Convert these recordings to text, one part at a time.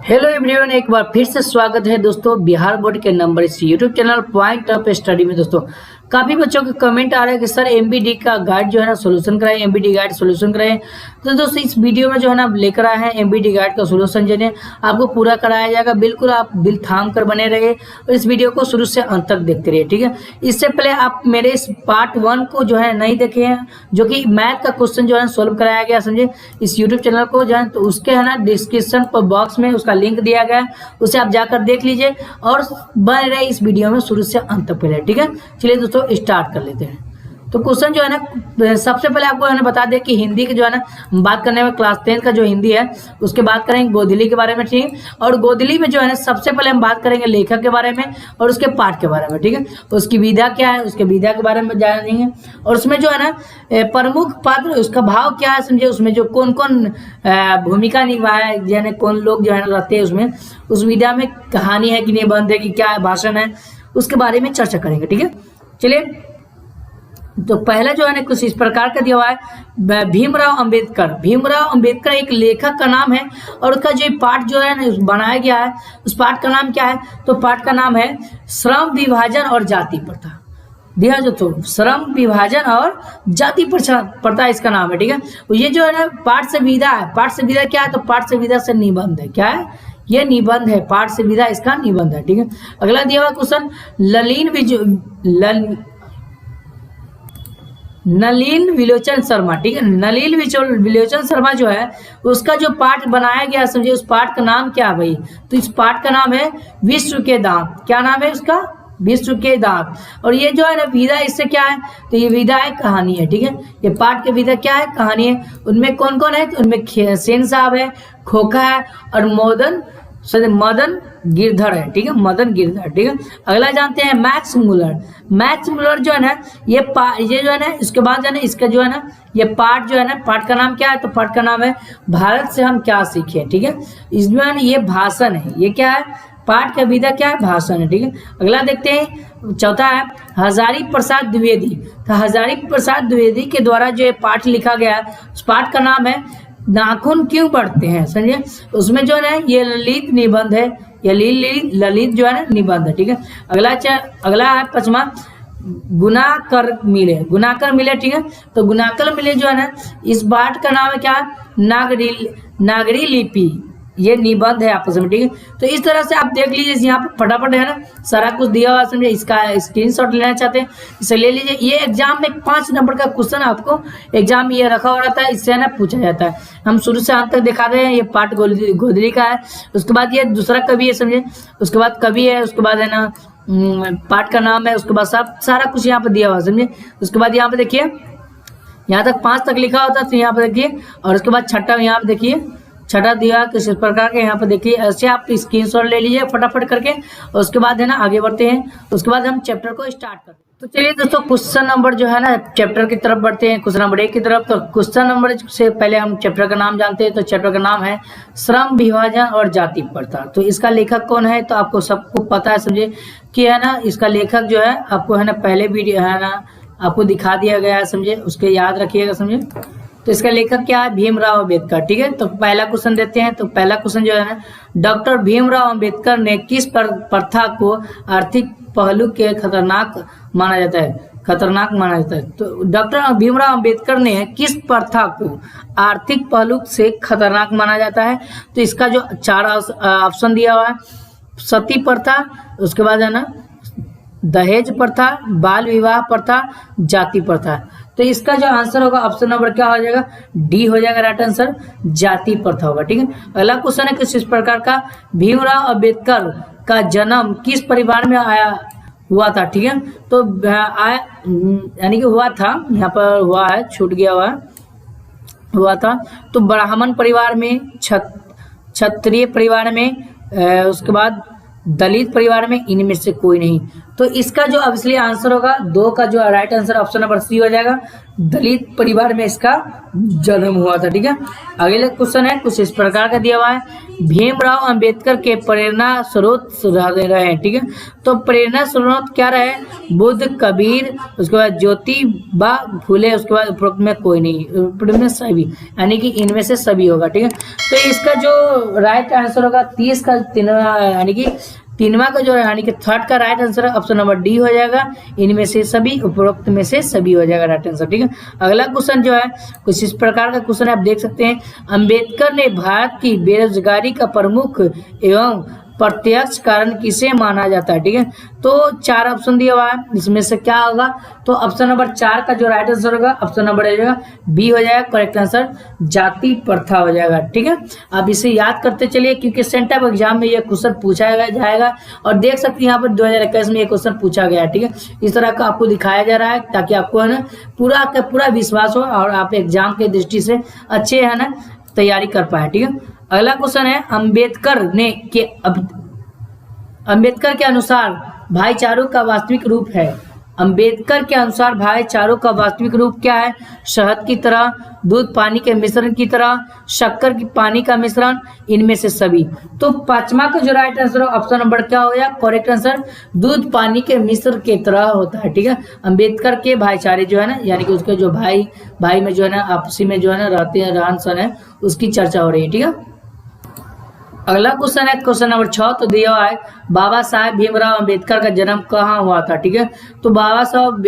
Hello everyone, एक बार फिर से स्वागत है दोस्तों बिहार बोर्ड के नंबर इस YouTube channel point of study में। दोस्तों काफी बच्चों के कमेंट आ रहे हैं कि सर एमबीडी का गाइड जो है ना सोल्यूशन कराएं, एमबीडी गाइड सोल्यूशन कराएं। तो दोस्तों इस वीडियो में जो है ना लेकर आए हैं एमबीडी गाइड का सोल्यूशन जो है आपको पूरा कराया जाएगा। बिल्कुल आप दिल थाम कर बने रहिए और इस वीडियो को शुरू से अंत तक देखते रहिए, ठीक है। इससे पहले आप मेरे इस पार्ट 1 को जो है नहीं देखे हैं, जो कि मैथ का क्वेश्चन जो है सोल्व कराया गया, समझे, इस यूट्यूब चैनल को जो है, तो उसके है ना डिस्क्रिप्शन बॉक्स में उसका लिंक दिया गया है, उसे आप जाकर देख लीजिए और बने रहे इस वीडियो में शुरू से अंत तक पहले, ठीक है। चलिए दोस्तों स्टार्ट कर लेते हैं। तो क्वेश्चन जो है ना सबसे पहले आपको है ना बता दें कि हिंदी के जो है ना बात करने में क्लास 10 का जो हिंदी है उसके बात करेंगे गोधली के बारे में, ठीक है। और गोधली में जो है ना सबसे पहले हम बात करेंगे लेखक के बारे में और उसके पाठ के बारे में, ठीक है। उसकी विधा क्या है, उसके विधा के बारे में जानेंगे और उसमें जो है ना प्रमुख पात्र उसका भाव क्या है, समझे, उसमें जो कौन कौन भूमिका निभाया है, यानी कौन लोग जो है रहते हैं उसमें, उस विधा में कहानी है कि निबंध है कि क्या है, भाषण है, उसके बारे में चर्चा करेंगे, ठीक है। चलिए तो पहला जो है ना कुछ इस प्रकार का दिया हुआ है, भीमराव अंबेडकर। भीमराव अंबेडकर एक लेखक का नाम है और उसका जो पाठ जो है ना बनाया गया है उस पाठ का नाम क्या है, तो पाठ का नाम है श्रम विभाजन और जाति प्रथा। दिया जो तो श्रम विभाजन और जाति प्रथा इसका नाम है, ठीक है। ये जो है ना पाठ से विधा है। पाठ से विधा क्या है, तो पाठ से विधा से निबंध है। क्या है, ये निबंध है, पाठ से विधा इसका निबंध है, ठीक है। अगला दिया हुआ क्वेश्चन नलिन विलोचन शर्मा, ठीक है। नलिन विलोचन शर्मा जो है उसका जो पाठ बनाया गया, समझिए, उस पाठ का नाम क्या है भाई, तो इस पाठ का नाम है विश्व के दांत। क्या नाम है उसका, विश्व के दांत। और ये जो है ना विधा इससे क्या है, तो ये विधा है कहानी है, ठीक है। ये पाठ के विधा क्या है, कहानी है। उनमें कौन कौन है, तो उनमें सेन साहब है, खोखा है और मदन गिरधर है, ठीक है, मदन गिरधर, ठीक है। अगला जानते हैं मैक्स मुलर। मैक्स मुलर जो है ना ये जो है ना इसके बाद जो है ना इसका जो है ना ये पाठ जो है ना पाठ का नाम क्या है, तो पाठ का नाम है भारत से हम क्या सीखे, ठीक है। इसमें ये भाषण है, ये क्या है, पाठ का विधा क्या है, भाषण है, ठीक है। अगला देखते हैं, चौथा है हजारी प्रसाद द्विवेदी। तो हजारी प्रसाद द्विवेदी के द्वारा जो पाठ लिखा गया है उस पाठ का नाम है नाखून क्यों बढ़ते हैं, समझिए। उसमें जो है ना ये ललित निबंध है, ये ललित जो है ना निबंध है, ठीक है। अगला है पांचवा गुणाकर मिले, ठीक है। तो गुणाकर मिले जो है ना इस पाठ का नाम है क्या, नागरी लिपि, ये निबंध है आपस में, ठीक है। तो इस तरह से आप देख लीजिए, यहाँ पे फटाफट है ना सारा कुछ दिया हुआ, समझे। इसका स्क्रीनशॉट लेना चाहते हैं इसे ले लीजिए। ये एग्जाम में 5 नंबर का क्वेश्चन आपको एग्जाम में ये रखा हुआ रहता है, इससे ना पूछा जाता है। हम शुरू से अंत तक दिखा रहे हैं। ये पाठ गोधली का है, उसके बाद ये दूसरा कवि है, समझे, उसके बाद कवि है, उसके बाद है ना पाठ का नाम है, उसके बाद सारा कुछ यहाँ पे दिया हुआ, समझे। उसके बाद यहाँ पे देखिए, यहाँ तक 5 तक लिखा होता है, तो यहाँ पे देखिए, और उसके बाद छठा यहाँ पे देखिए, छठा दिया किस प्रकार के, यहाँ पर देखिए। ऐसे आप स्क्रीनशॉट ले लीजिए फटाफट करके और उसके बाद है ना आगे बढ़ते हैं। उसके बाद हम चैप्टर को स्टार्ट करते हैं। तो चलिए दोस्तों क्वेश्चन नंबर जो है ना चैप्टर की तरफ बढ़ते हैं, क्वेश्चन नंबर 1 की तरफ। तो क्वेश्चन नंबर से पहले हम चैप्टर का नाम जानते हैं। तो चैप्टर का नाम है श्रम विभाजन और जाति प्रथा। तो इसका लेखक कौन है, तो आपको सबको पता है, समझे, कि है ना इसका लेखक जो है आपको है ना पहले वीडियो है ना आपको दिखा दिया गया है, समझे, उसके याद रखिएगा, समझे। तो इसका लेखक क्या है, भीमराव अंबेडकर, ठीक है। तो पहला क्वेश्चन देते हैं। तो पहला क्वेश्चन जो है ना डॉक्टर भीमराव अंबेडकर ने किस प्रथा को आर्थिक पहलू के खतरनाक माना जाता है, तो डॉक्टर भीमराव अंबेडकर ने किस प्रथा को आर्थिक पहलू से खतरनाक माना जाता है, तो इसका जो 4 ऑप्शन दिया हुआ है, सती प्रथा, उसके बाद है ना दहेज प्रथा, बाल विवाह प्रथा, जाति प्रथा। तो इसका जो आंसर होगा ऑप्शन नंबर क्या हो जाएगा, डी हो जाएगा राइट आंसर, जाति प्रथा होगा, ठीक है। अगला क्वेश्चन है किस प्रकार का भीमराव अंबेडकर का जन्म किस परिवार में हुआ था, ठीक है। तो यानी कि हुआ था, यहाँ पर हुआ है, छूट गया हुआ था। तो ब्राह्मण परिवार में, क्षत्रिय परिवार में, उसके बाद दलित परिवार में, इनमें से कोई नहीं। तो इसका जो ऑब्वियसली आंसर होगा 2 का जो right answer option number C हो जाएगा, दलित परिवार में इसका जन्म हुआ था। ठीक है, अगले क्वेश्चन है कुछ इस प्रकार का दिया हुआ है, भीमराव अंबेडकर के प्रेरणा स्रोत रहे हैं। ठीक है, तो प्रेरणा स्रोत क्या रहे? बुद्ध, कबीर, उसके बाद ज्योतिबा फूले, उसके बाद उपरोक्त में कोई नहीं, उपरोक्त में सभी, यानी कि इनमें से सभी होगा। ठीक है, तो इसका जो राइट आंसर होगा 30 का यानी कि तीनवा का जो है यानी कि थर्ड का right answer option number D हो जाएगा, इनमें से सभी, उपरोक्त में से सभी हो जाएगा राइट आंसर। ठीक है, अगला क्वेश्चन जो है कुछ इस प्रकार का क्वेश्चन आप देख सकते हैं, अंबेडकर ने भारत की बेरोजगारी का प्रमुख एवं प्रत्यक्ष कारण किसे माना जाता है? ठीक है, तो 4 ऑप्शन दिया हुआ है, इसमें से क्या होगा? तो ऑप्शन नंबर 4 का जो राइट आंसर होगा ऑप्शन नंबर हो जाएगा बी हो जाएगा, करेक्ट आंसर जाति प्रथा हो जाएगा। ठीक है, आप इसे याद करते चलिए क्योंकि सेंटर एग्जाम में ये क्वेश्चन पूछा जाएगा और देख सकते हैं यहाँ पर 2021 में ये क्वेश्चन पूछा गया है। ठीक है, इस तरह का आपको दिखाया जा रहा है ताकि आपको है ना पूरा का पूरा विश्वास हो और आप एग्जाम के दृष्टि से अच्छे है ना तैयारी कर पाए। ठीक है, अगला क्वेश्चन है, अंबेडकर के अनुसार भाईचारों का वास्तविक रूप है। अंबेडकर के अनुसार भाईचारों का वास्तविक रूप क्या है? शहद की तरह, दूध पानी के मिश्रण की तरह, शक्कर की पानी का मिश्रण, इनमें से सभी। तो 5वां का जो राइट आंसर है ऑप्शन नंबर क्या हो गया? करेक्ट आंसर दूध पानी के मिश्रण की तरह होता है। ठीक है, अंबेडकर के भाईचारे जो है ना यानी कि उसके जो भाई में जो है ना आपसी में जो है ना रहते हैं रहन सहन है उसकी चर्चा हो रही है। ठीक है, अगला क्वेश्चन है क्वेश्चन नंबर 6, तो दिया हुआ है बाबा साहेब भीमराव अंबेडकर का जन्म कहाँ हुआ था? ठीक है, तो बाबा साहब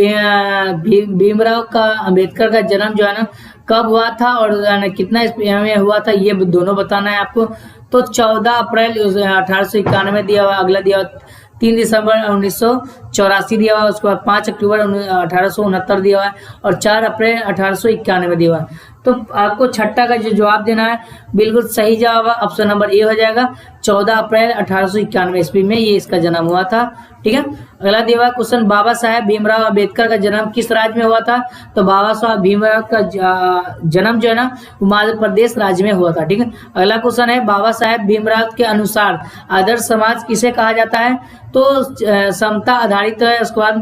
भीमराव का अंबेडकर का जन्म जो है ना कब हुआ था और कितना ईस्वी में हुआ था ये दोनों बताना है आपको। तो 14 अप्रैल 1891 दिया हुआ, अगला दिया हुआ 3 दिसंबर 1984 दिया हुआ, उसके बाद 5 अक्टूबर 1869 दिया हुआ है और 4 अप्रैल 1891 दिया हुआ है। तो आपको छठा का जो जवाब देना है बिल्कुल सही जवाब है ऑप्शन नंबर ए हो जाएगा, 14 अप्रैल 1891 ईस्वी में ये इसका जन्म हुआ था। ठीक है, अगला दिया हुआ क्वेश्चन, बाबा साहेब भीमराव अंबेडकर का जन्म किस राज्य में हुआ था? तो बाबा साहेब भीमराव का जन्म जो है ना मध्य प्रदेश राज्य में हुआ था। ठीक है, अगला क्वेश्चन है, बाबा साहेब भीमराव के अनुसार आदर्श समाज किसे कहा जाता है? तो समता आधारित है, उसके बाद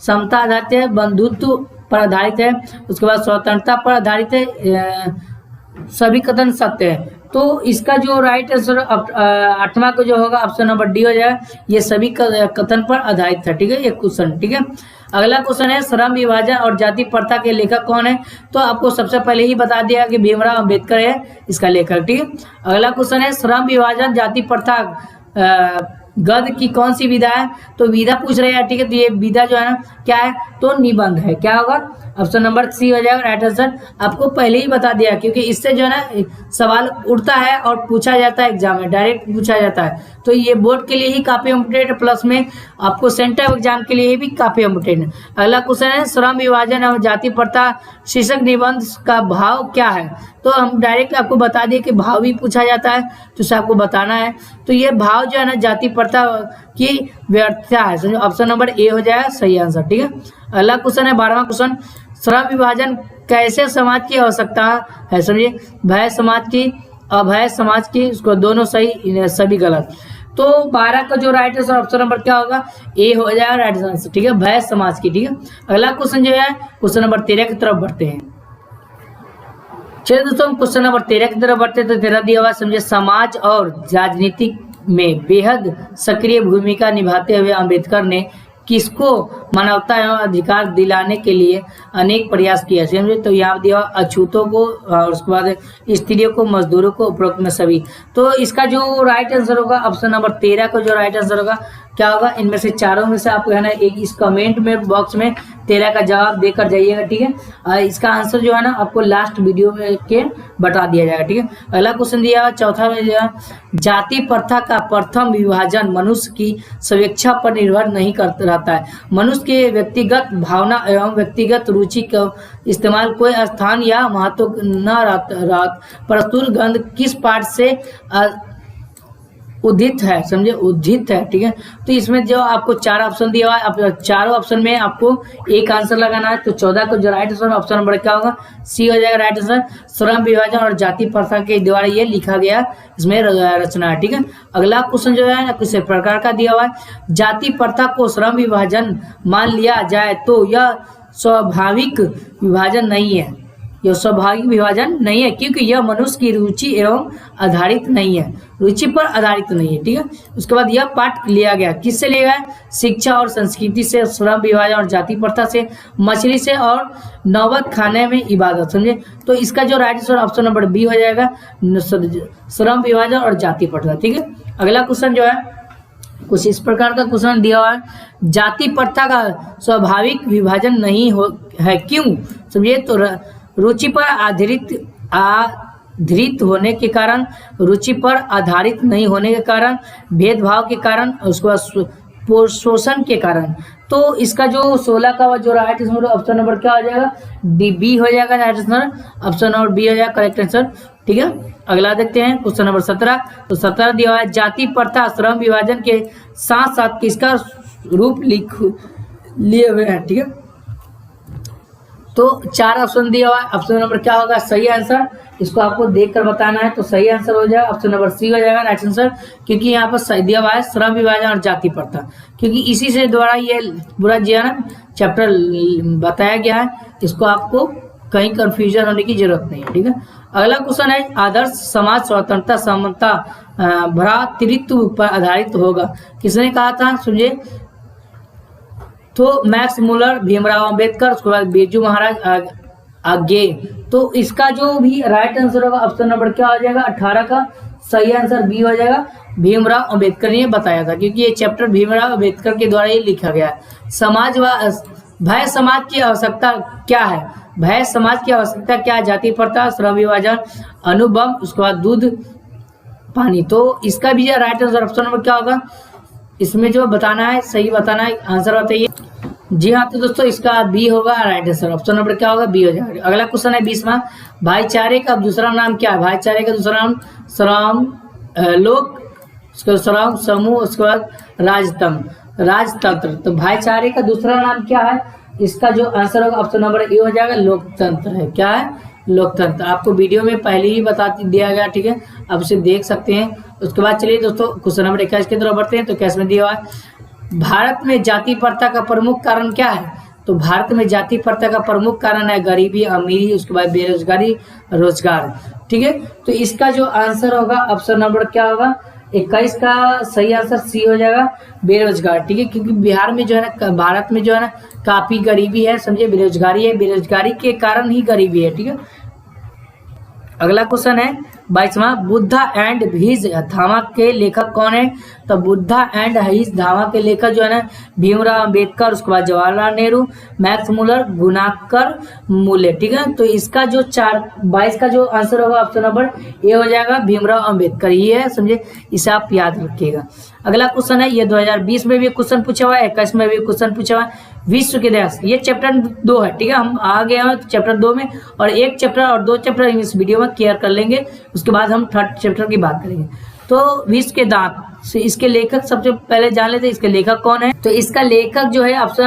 समता आधारित है, बंधुत्व पर आधारित है, उसके बाद स्वतंत्रता पर आधारित है, सभी कथन सत्य है। तो इसका जो राइट आंसर 8वां को जो होगा ऑप्शन नंबर डी हो जाएगा, ये सभी कथन पर आधारित है। ठीक है, ये क्वेश्चन। ठीक है, अगला क्वेश्चन है, श्रम विभाजन और जाति प्रथा के लेखक कौन है? तो आपको सबसे पहले ही बता दिया कि भीमराव अंबेडकर है इसका लेखक। ठीक है, अगला क्वेश्चन है, श्रम विभाजन जाति प्रथा गद्य की कौन सी विधा है? तो विधा पूछ रहे हैं। ठीक है, तो ये विधा जो है ना क्या है? तो निबंध है। क्या होगा? ऑप्शन नंबर सी हो जाएगा राइट आंसर। आपको पहले ही बता दिया क्योंकि इससे जो है ना सवाल उठता है और पूछा जाता है एग्जाम में, डायरेक्ट पूछा जाता है। तो ये बोर्ड के लिए ही काफी इम्पोर्टेंट, प्लस में आपको सेंटर एग्जाम के लिए भी काफी इम्पोर्टेंट है। अगला क्वेश्चन है, श्रम विभाजन और जाति प्रथा शीर्षक निबंध का भाव क्या है? तो हम डायरेक्ट आपको बता दिए कि भाव भी पूछा जाता है तो उसे आपको बताना है। तो ये भाव जो है ना जाति प्रथा की व्यर्थता है, समझो ऑप्शन नंबर ए हो जाएगा सही आंसर। ठीक है, अगला क्वेश्चन है 12वां क्वेश्चन, श्रम विभाजन कैसे समाज की आवश्यकता है? समझिए, भय समाज की, अभय समाज की, उसको दोनों सही सभी गलत। तो 12 का जो राइट आंसर ऑप्शन नंबर क्या होगा? ए हो जाएगा राइट आंसर। ठीक है, भय समाज की। ठीक है, अगला क्वेश्चन जो है क्वेश्चन नंबर 13 की तरफ बढ़ते हैं। चलिए दोस्तों, क्वेश्चन नंबर 13 की तरफ बढ़ते, तो 13 दिया हुआ समझे, समाज और राजनीति में बेहद सक्रिय भूमिका निभाते हुए अंबेडकर ने किसको मानवता एवं अधिकार दिलाने के लिए अनेक प्रयास किए? समझे, तो यहाँ दिया अछूतों को और उसके बाद स्त्रियों को, मजदूरों को, उपरोक्त में सभी। तो इसका जो राइट आंसर होगा ऑप्शन नंबर 13 को जो राइट आंसर होगा क्या होगा? इनमें से चारों में से आपको है ना एक इस कमेंट में बॉक्स में 13 का जवाब देकर जाइएगा। ठीक है, इसका आंसर जो है ना आपको लास्ट वीडियो में के बता दिया जाएगा। ठीक है, अगला क्वेश्चन दिया चौथा में दिया, जाति प्रथा का प्रथम विभाजन मनुष्य की स्वेच्छा पर निर्भर नहीं करता रहता है। मनुष्य के व्यक्तिगत भावना एवं व्यक्तिगत रुचि का इस्तेमाल कोई स्थान या महत्व न रहता। प्रस्तुत गंध किस पाठ से उद्धित है? समझे, उद्धित है। ठीक है, तो इसमें जो आपको 4 ऑप्शन दिया हुआ है, चारों ऑप्शन में आपको एक आंसर लगाना है। तो 14 को जो राइट आंसर ऑप्शन नंबर क्या होगा? सी हो जाएगा राइट आंसर। श्रम विभाजन और जाति प्रथा के द्वारा ये लिखा गया इसमें रचना है। ठीक है, अगला क्वेश्चन जो है ना किसी प्रकार का दिया हुआ है, जाति प्रथा को श्रम विभाजन मान लिया जाए तो यह स्वाभाविक विभाजन नहीं है, यह स्वाभाविक विभाजन नहीं है, क्योंकि यह मनुष्य की रुचि एवं आधारित नहीं है, रुचि पर आधारित नहीं है। ठीक है, उसके बाद यह पाठ लिया गया, किससे लिया गया? शिक्षा और संस्कृति से, श्रम विभाजन और जाति प्रथा से, मछली से और नौबत खाने में इबादत। समझे? तो इसका जो right answer option number B हो जाएगा, श्रम विभाजन और जाति प्रथा। ठीक है, अगला क्वेश्चन जो है कुछ इस प्रकार का क्वेश्चन दिया हुआ है, जाति प्रथा का स्वाभाविक विभाजन नहीं हो है, क्यों? समझिए, तो रुचि पर आधारित होने के कारण, रुचि पर आधारित नहीं होने के कारण, भेदभाव के कारण, उसके बाद शोषण के कारण। तो इसका जो 16 का जो राइट आंसर ऑप्शन नंबर क्या हो जाएगा? डी बी हो जाएगा right answer, option number B हो जाएगा करेक्ट आंसर। ठीक है, अगला देखते हैं क्वेश्चन नंबर 17। तो 17 दिया हुआ है, जाति प्रथा श्रम विभाजन के साथ साथ किसका रूप लिए हुए हैं। ठीक है, तो 4 ऑप्शन दिया हुआ है, ऑप्शन नंबर क्या होगा सही आंसर, इसको आपको देखकर बताना है। तो सही आंसर हो जाएगा ऑप्शन नंबर सी हो जाएगा राइट आंसर, क्योंकि यहाँ पर सही दिया हुआ है श्रम विभाजन और जाति प्रथा, क्योंकि इसी से द्वारा ये पूरा जीवन चैप्टर बताया गया है, इसको आपको कहीं कंफ्यूजन होने की जरूरत नहीं है। ठीक है, अगला क्वेश्चन है, आदर्श समाज स्वतंत्रता समता भ्रातृत्व पर आधारित होगा, किसने कहा था? सुनिए, तो मैक्स मुलर, भीमराव अंबेडकर, उसके बाद बिरजू महाराज आगे। तो इसका जो भी राइट आंसर होगा ऑप्शन नंबर क्या हो जाएगा? 18 का सही आंसर बी हो जाएगा, भीमराव अंबेडकर ने बताया था, क्योंकि ये चैप्टर भीमराव अंबेडकर के द्वारा ही लिखा गया है। समाज व भय समाज की आवश्यकता क्या है? भय समाज की आवश्यकता क्या है? जाति प्रथा, श्रम विभाजन, अनुभव, उसके बाद दूध पानी। तो इसका भी राइट आंसर ऑप्शन नंबर क्या होगा? इसमें जो बताना है सही बताना है, आंसर बताइए। जी हाँ, तो दोस्तों इसका बी होगा राइट आंसर, ऑप्शन नंबर क्या होगा? बी हो जाएगा। अगला क्वेश्चन है 20वां, भाईचारे का दूसरा नाम क्या है? भाईचारे का दूसरा नाम श्रम लोक, उसके बाद श्रम समूह, उसके बाद राजतंत्र। तो भाईचारे का दूसरा नाम क्या है? इसका जो आंसर होगा ऑप्शन नंबर ए हो जाएगा, लोकतंत्र है। क्या है? लोकतंत्र। आपको वीडियो में पहले ही बता दिया गया, ठीक है, आप इसे देख सकते हैं। उसके बाद चलिए दोस्तों क्वेश्चन नंबर 21 की तरफ बढ़ते हैं। तो कैसे में दिया हुआ है, भारत में जाति प्रथा का प्रमुख कारण क्या है? तो भारत में जाति प्रथा का प्रमुख कारण है गरीबी, अमीरी, उसके बाद बेरोजगारी, रोजगार। ठीक है, तो इसका जो आंसर होगा ऑप्शन नंबर क्या होगा? 21 का सही आंसर सी हो जाएगा, बेरोजगार। ठीक है, क्योंकि बिहार में जो है ना, भारत में जो है ना काफी गरीबी है, समझे, बेरोजगारी है, बेरोजगारी के कारण ही गरीबी है। ठीक है, अगला क्वेश्चन है 22वां, बुद्धा एंड हिज धामा के लेखक कौन है? तो बुद्धा एंड हिज धामा के लेखक जो है ना भीमराव अंबेडकर, उसके बाद जवाहरलाल नेहरू, मैक्स मुलर, गुणाकर मूल्य। ठीक है, तो इसका जो 22 का जो आंसर होगा ऑप्शन नंबर ए हो जाएगा, भीमराव अंबेडकर ही है, समझे, इसे आप याद रखिएगा। अगला क्वेश्चन है, ये 2020 में भी क्वेश्चन पूछा हुआ है, 21 में भी क्वेश्चन पूछा हुआ है, विश्व के देश। ये चैप्टर 2 है। ठीक है, हम आ गए हैं चैप्टर 2 में, और एक चैप्टर और 2 चैप्टर इस वीडियो में क्लियर कर लेंगे, उसके बाद हम 3rd चैप्टर की बात करेंगे। तो विश्व के दांत से इसके लेखक सबसे पहले जान लेते हैं, इसके लेखक कौन है? तो इसका लेखक जो है ऑप्शन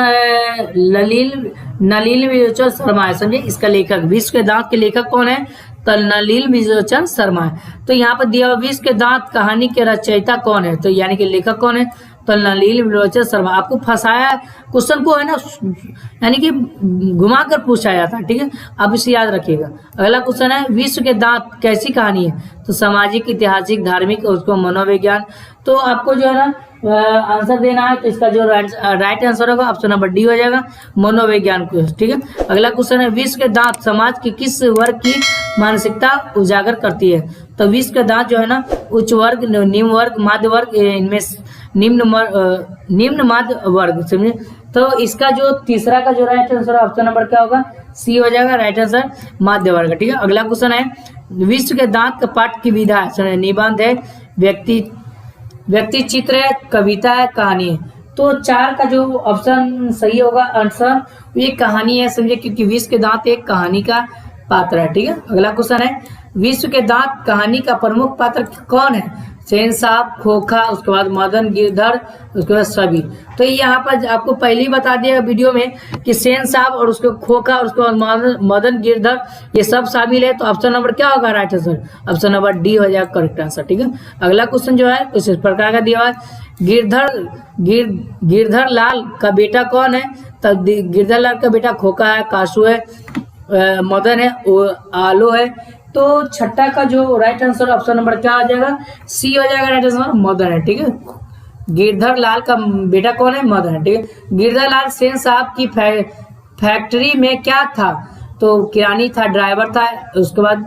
नलिनी विलोचन शर्मा है, समझे, इसका लेखक। विश्व के दांत के लेखक कौन है? तो नलिनी विलोचन शर्मा है। तो यहाँ पर दिया विश्व के दांत कहानी के रचयिता कौन है? तो यानी कि लेखक कौन है? तो नलिनी विलोचन शर्मा। आपको फंसाया क्वेश्चन को है ना, यानी कि घुमा कर पूछा जाता है। ठीक है, आप इसे याद रखिएगा। अगला क्वेश्चन है, विश्व के दांत कैसी कहानी है? तो सामाजिक, ऐतिहासिक, धार्मिक, उसको मनोविज्ञान। तो आपको जो है ना आंसर देना है, तो इसका जो राइट आंसर होगा ऑप्शन नंबर डी हो जाएगा, मनोविज्ञान को। ठीक है, अगला क्वेश्चन है, विश्व के दांत समाज की किस वर्ग की मानसिकता उजागर करती है? तो विश्व के दांत जो है ना उच्च वर्ग, निम्न वर्ग, मध्य वर्ग, इनमें निम्न मध्य वर्ग, समझे। तो इसका जो तीसरा का जो राइट आंसर ऑप्शन नंबर क्या होगा? सी हो जाएगा राइट आंसर, मध्य वर्ग। ठीक है, अगला क्वेश्चन है, विश्व के दांत का पाठ की विधा है, निबंध है, व्यक्ति चित्र है, कविता है, कहानी है। तो 4 का जो ऑप्शन सही होगा आंसर, ये कहानी है, समझे, क्योंकि विश्व के दांत एक कहानी का पात्र है। ठीक है, अगला क्वेश्चन है, विश्व के दांत कहानी का प्रमुख पात्र कौन है? सेन साहब, खोखा, उसके बाद मदन गिरधर, उसके बाद सभी। तो यहाँ पर आपको पहले ही बता दिया वीडियो में कि सेन साहब और उसके खोखा और उसके बाद मदन गिरधर ये सब शामिल है। तो ऑप्शन नंबर क्या होगा right answer? Option number D हो जाएगा करेक्ट आंसर। ठीक है, अगला क्वेश्चन जो है कुछ इस प्रकार का दिया हुआ है, गिरधर लाल का बेटा कौन है? तब गिरधर लाल का बेटा खोखा है, कासू है, मदन है, आलो है। तो छठा का जो राइट आंसर ऑप्शन नंबर क्या आ जाएगा, सी हो जाएगा राइट आंसर, मदन है। ठीक है, गिरधर लाल का बेटा कौन है, मदन है। ठीक है, गिरधर लाल सेन साहब की फैक्ट्री में क्या था, तो किरानी था, ड्राइवर था, उसके बाद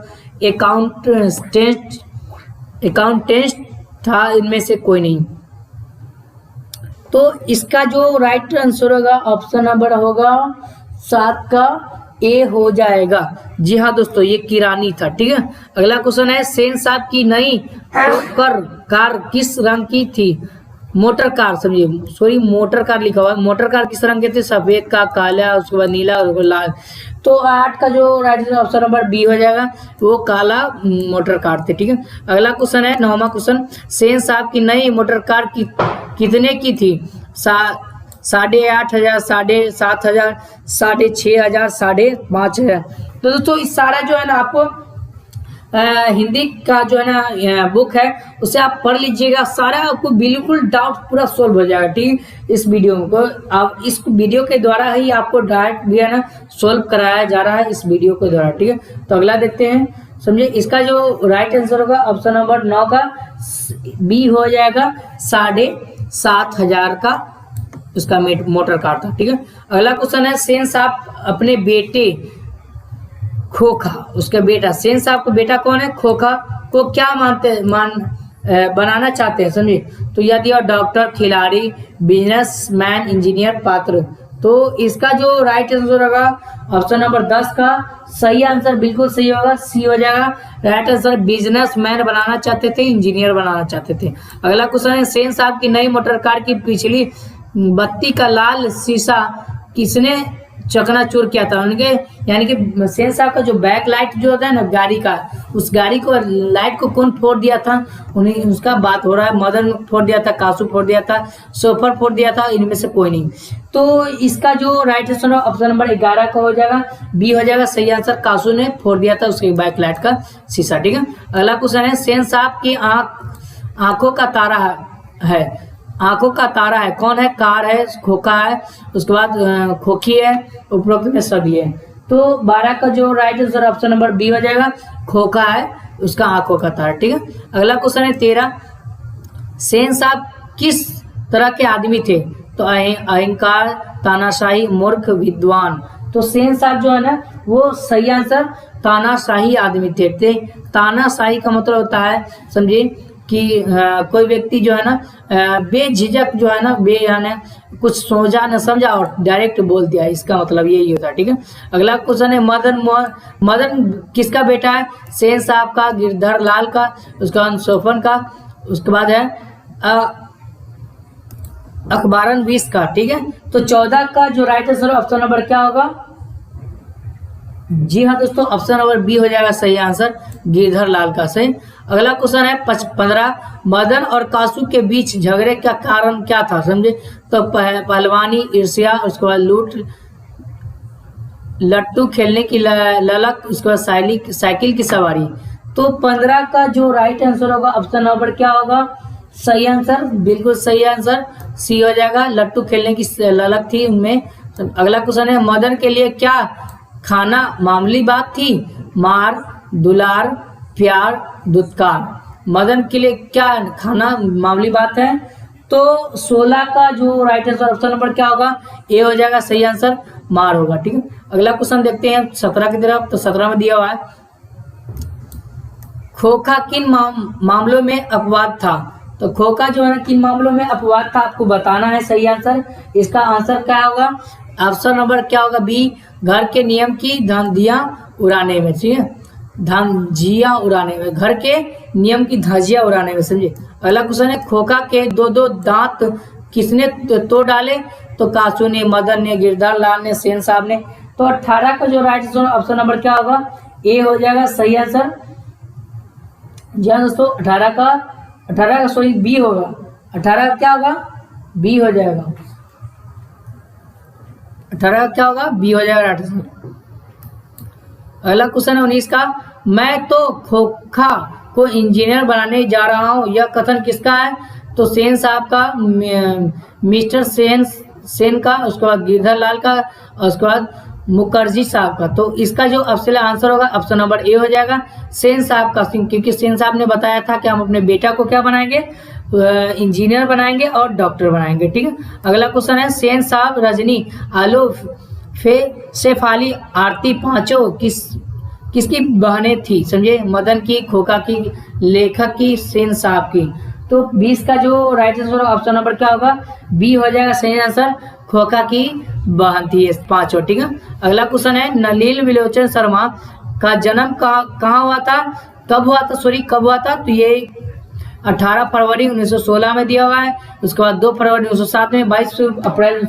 अकाउंटेंट था, इनमें से कोई नहीं। तो इसका जो राइट आंसर होगा ऑप्शन नंबर होगा 7 का ए हो जाएगा। जी हाँ दोस्तों, ये किरानी था। ठीक है, अगला क्वेश्चन है, सेन साहब की नई कार किस रंग की थी, मोटर कार, समझिए सॉरी मोटर कार लिखा हुआ है, मोटर कार किस रंग के थे, सफेद का, काला, उसके बाद नीला और लाल। तो 8 का जो राइट ऑप्शन नंबर बी हो जाएगा, वो काला मोटर कार थे। ठीक है, अगला क्वेश्चन है 9वां क्वेश्चन, सेन साहब की नई मोटर कार कितने की थी, 8,500, 7,500, 6,500, 5,500। तो दोस्तों इस सारा जो है ना आपको हिंदी का जो है ना बुक है उसे आप पढ़ लीजिएगा, सारा आपको बिल्कुल डाउट पूरा सोल्व हो जाएगा। ठीक है, इस वीडियो को आप इस वीडियो के द्वारा ही आपको डायरेक्ट भी है ना सोल्व कराया जा रहा है इस वीडियो के द्वारा। ठीक है, तो अगला देखते हैं, समझिए इसका जो राइट आंसर होगा ऑप्शन नंबर 9 का बी हो जाएगा, 7,500 का उसका मोटर कार था। ठीक है, अगला क्वेश्चन है, सेन साहब अपने बेटे खोखा, उसका बेटा, सेन साहब का बेटा कौन है, खोखा को क्या बनाना चाहते हैं, समझिए। तो यह दिया डॉक्टर, खिलाड़ी, बिजनेसमैन, इंजीनियर, पात्र। तो इसका जो राइट आंसर होगा ऑप्शन नंबर 10 का सही आंसर बिल्कुल सही होगा, सी हो जाएगा राइट आंसर, बिजनेसमैन बनाना चाहते थे, इंजीनियर बनाना चाहते थे। अगला क्वेश्चन है, सेन साहब की नई मोटर कार की पिछली बत्ती का लाल शीशा किसने चकनाचूर किया था, उनके यानी कि सेन साहब का जो बैक लाइट जो होता है ना गाड़ी का, उस गाड़ी को लाइट को कौन फोड़ दिया था, उन्हें उसका बात हो रहा है। मदन फोड़ दिया था, कासू फोड़ दिया था, सोफर फोड़ दिया था, इनमें से कोई नहीं। तो इसका जो राइट आंसर ऑप्शन नंबर 11 का हो जाएगा, बी हो जाएगा सही आंसर, कासू ने फोड़ दिया था उसके बैक लाइट का शीशा। ठीक है, अगला क्वेश्चन है, सेन साहब की आंखों का तारा है, आंखों का तारा है, कौन है, कार है, खोखा है, उसके बाद खोखी है, उपरोक्त में सभी है। तो 12 का जो right answer option number B हो जाएगा, खोखा है उसका आंखों का तारा। ठीक है, अगला क्वेश्चन है 13, सेन साहब किस तरह के आदमी थे, तो अहंकार, तानाशाही, मूर्ख, विद्वान। तो सेन साहब जो है ना वो सही आंसर तानाशाही आदमी थे। तानाशाही का मतलब होता है, समझिए कि कोई व्यक्ति जो है ना बेझिझक जो है ना यानी कुछ सोचा न समझा और डायरेक्ट बोल दिया, इसका मतलब यही होता है। ठीक है, अगला क्वेश्चन है, मदन किसका बेटा है, सेन साहब का, गिरधर लाल का, उसके बाद सोफन का, उसके बाद है अखबारन 20 का। ठीक है, तो 14 का जो राइट आंसर ऑप्शन नंबर क्या होगा, जी हाँ दोस्तों ऑप्शन नंबर बी हो जाएगा सही आंसर, गिरधर लाल का सही। अगला क्वेश्चन है 15, मदन और कासू के बीच झगड़े का कारण क्या था, समझे। तो पहलवानी, ईर्ष्या, उसके बाद लूट, लट्टू खेलने की ललक, उसके बाद साइकिल की सवारी। तो 15 का जो राइट आंसर होगा ऑप्शन नंबर क्या होगा, सही आंसर, बिल्कुल सही आंसर, सी हो जाएगा, लट्टू खेलने की ललक थी उनमें। अगला क्वेश्चन है, मदन के लिए क्या खाना मामूली बात थी, मार, दुलार, प्यार, दुत्कार। मदन के लिए क्या खाना मामूली बात है, तो 16 का जो राइट आंसर ऑप्शन नंबर क्या होगा, ए हो जाएगा सही आंसर, मार होगा। ठीक है, अगला क्वेश्चन देखते हैं 17 की तरफ। तो 17 में दिया हुआ है, खोखा किन मामलों में अपवाद था। तो खोखा जो है किन मामलों में अपवाद था आपको बताना है सही आंसर। इसका आंसर क्या होगा, ऑप्शन नंबर क्या होगा, बी, घर के नियम की धंधियां उड़ाने में। ठीक है, धंजियां उड़ाने में, घर के नियम की धज्जियां उड़ाने में, समझे। अगला क्वेश्चन है, खोखा के दो दांत किसने तोड़ डाले, तो कासू ने, मदन ने, गिरधर लाल ने, सेन साहब ने। तो 18 का जो राइट आंसर ऑप्शन नंबर क्या होगा, ए हो जाएगा सही आंसर। जी हाँ दोस्तों, 18 का सॉरी बी होगा, 18 का क्या होगा, बी हो जाएगा, 18 का क्या होगा, बी हो जाएगा राइट आंसर। अगला क्वेश्चन है 19 का, मैं तो खोखा को इंजीनियर बनाने जा रहा हूं, यह कथन किसका है, तो सेन साहब का, मिस्टर सेन का, उसके बाद गिरधर लाल का, और उसके बाद मुखर्जी साहब का। तो इसका जो ऑप्शन आंसर होगा ऑप्शन नंबर ए हो जाएगा, सेन साहब का, क्योंकि सेन साहब ने बताया था कि हम अपने बेटा को क्या बनाएंगे, इंजीनियर बनाएंगे और डॉक्टर बनाएंगे। ठीक है, अगला क्वेश्चन है, सेन साहब, रजनी, आलो, शेफाली, आरती पांचों किसकी बहनें थी? समझे, मदन की, खोखा की, लेखक की, सेन साहब की। तो 20 का जो राइट आंसर ऑप्शन नंबर क्या होगा, बी हो जाएगा सही आंसर, खोखा की बहन थी पांचों। ठीक है, अगला क्वेश्चन है, नलिनी विलोचन शर्मा का जन्म कहाँ हुआ था, कब हुआ था, कब हुआ था? तो ये 18 फरवरी 1916 में दिया हुआ है, उसके बाद 2 फरवरी 1907 में, 22 अप्रैल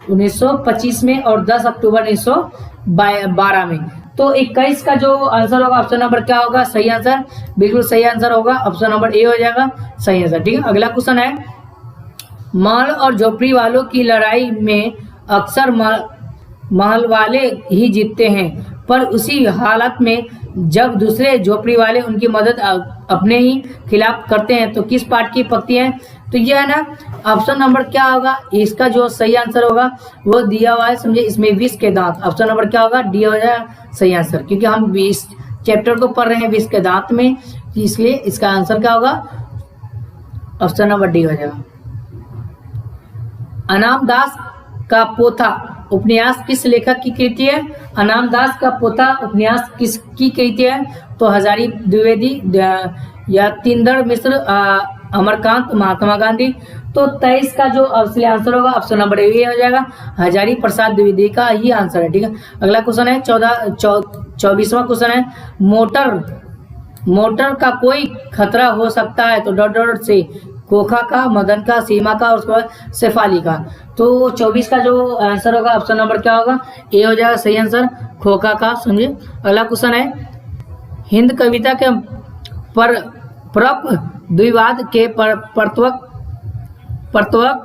1925 में और 10 अक्टूबर 1912 में। तो 21 का जो आंसर होगा ऑप्शन नंबर क्या होगा, सही आंसर, बिल्कुल सही आंसर होगा ऑप्शन नंबर ए हो जाएगा सही आंसर। ठीक है, अगला क्वेश्चन है, महल और झोपड़ी वालों की लड़ाई में अक्सर महल वाले ही जीतते हैं, पर उसी हालत में जब दूसरे झोपड़ी वाले उनकी मदद अपने ही खिलाफ करते हैं तो किस पार्ट की पकती है? तो ये है ना ऑप्शन नंबर क्या होगा, इसका जो सही आंसर होगा वो दिया हुआ है, समझे, इसमें विष के दांत। ऑप्शन नंबर क्या होगा, डी हो जाएगा सही आंसर, क्योंकि हम इस चैप्टर को पढ़ रहे हैं विष के दांत में, इसलिए इसका आंसर क्या होगा, ऑप्शन नंबर डी हो जाएगा। अनाम दास का पोथा उपन्यास किस लेखक की कृति है? अनाम दास का पोथा उपन्यास किसकी कृति है? तो हजारी द्विवेदी, यतीन्द्र मिश्र, अमरकांत, महात्मा गांधी। तो 23 का जो आंसर होगा ऑप्शन नंबर ए हो जाएगा, हजारी प्रसाद द्विवेदी का ही आंसर है। ठीक है, अगला क्वेश्चन है 24वां क्वेश्चन है, मोटर का कोई खतरा हो सकता है? तो डॉट डॉट से खोखा का, मदन का, सीमा का, उसके बाद शेफाली का। तो 24 का जो आंसर होगा ऑप्शन नंबर क्या होगा, ए हो जाएगा सही आंसर, खोखा का, समझे। अगला क्वेश्चन है, हिंद कविता के परप द्विवाद के प्रवर्तक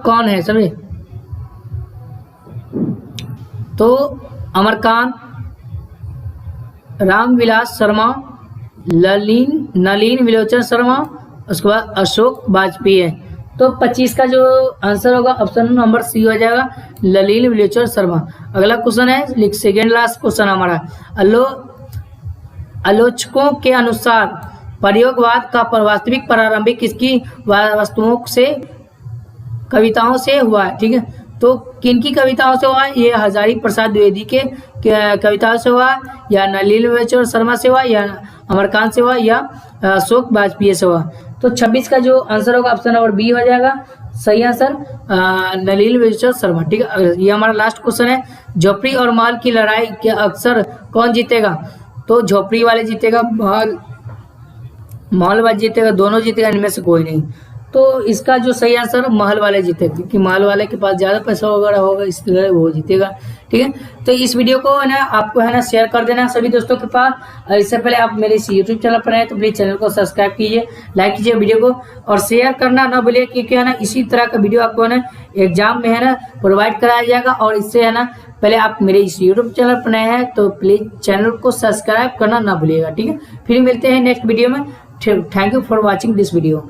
कौन है? समझे, तो अमरकांत, रामविलास शर्मा, नलिनी विलोचन शर्मा, उसके बाद अशोक वाजपेयी है। तो 25 का जो आंसर होगा ऑप्शन नंबर सी हो जाएगा, नलिनी विलोचन शर्मा। अगला क्वेश्चन है, सेकेंड लास्ट क्वेश्चन हमारा, आलोचकों के अनुसार प्रयोगवाद का वास्तविक प्रारंभिक किसकी कविताओं से हुआ है? ठीक है, तो किनकी कविताओं से हुआ है? ये हजारी प्रसाद द्विवेदी के कविताओं से हुआ, या नलिनी विलोचन शर्मा से हुआ, या अमरकांत से हुआ, या अशोक वाजपेयी से हुआ। तो 26 का जो आंसर होगा ऑप्शन नंबर बी हो जाएगा सही आंसर, नलिनी विलोचन शर्मा। ठीक है, ये हमारा लास्ट क्वेश्चन है, झोपड़ी और महल की लड़ाई के अक्सर कौन जीतेगा? तो झोपड़ी वाले जीतेगा, महल वाले जीतेगा, दोनों जीतेगा, इनमें से कोई नहीं। तो इसका जो सही आंसर महल वाले जीतेगा, क्योंकि महल वाले के पास ज्यादा पैसा वगैरह होगा, इसलिए वो जीतेगा। ठीक है, तो इस वीडियो को है ना आपको है ना शेयर कर देना सभी दोस्तों के पास। और इससे पहले आप मेरे इस यूट्यूब चैनल पर आए तो प्लीज चैनल को सब्सक्राइब कीजिए, लाइक कीजिए वीडियो को, और शेयर करना ना भूलिए, क्योंकि है ना इसी तरह का वीडियो आपको है ना एग्जाम में है ना प्रोवाइड कराया जाएगा। और इससे है ना पहले आप मेरे इस यूट्यूब चैनल पर नए हैं तो प्लीज चैनल को सब्सक्राइब करना ना भूलिएगा। ठीक है, फिर मिलते हैं नेक्स्ट वीडियो में। Thank you for watching this video.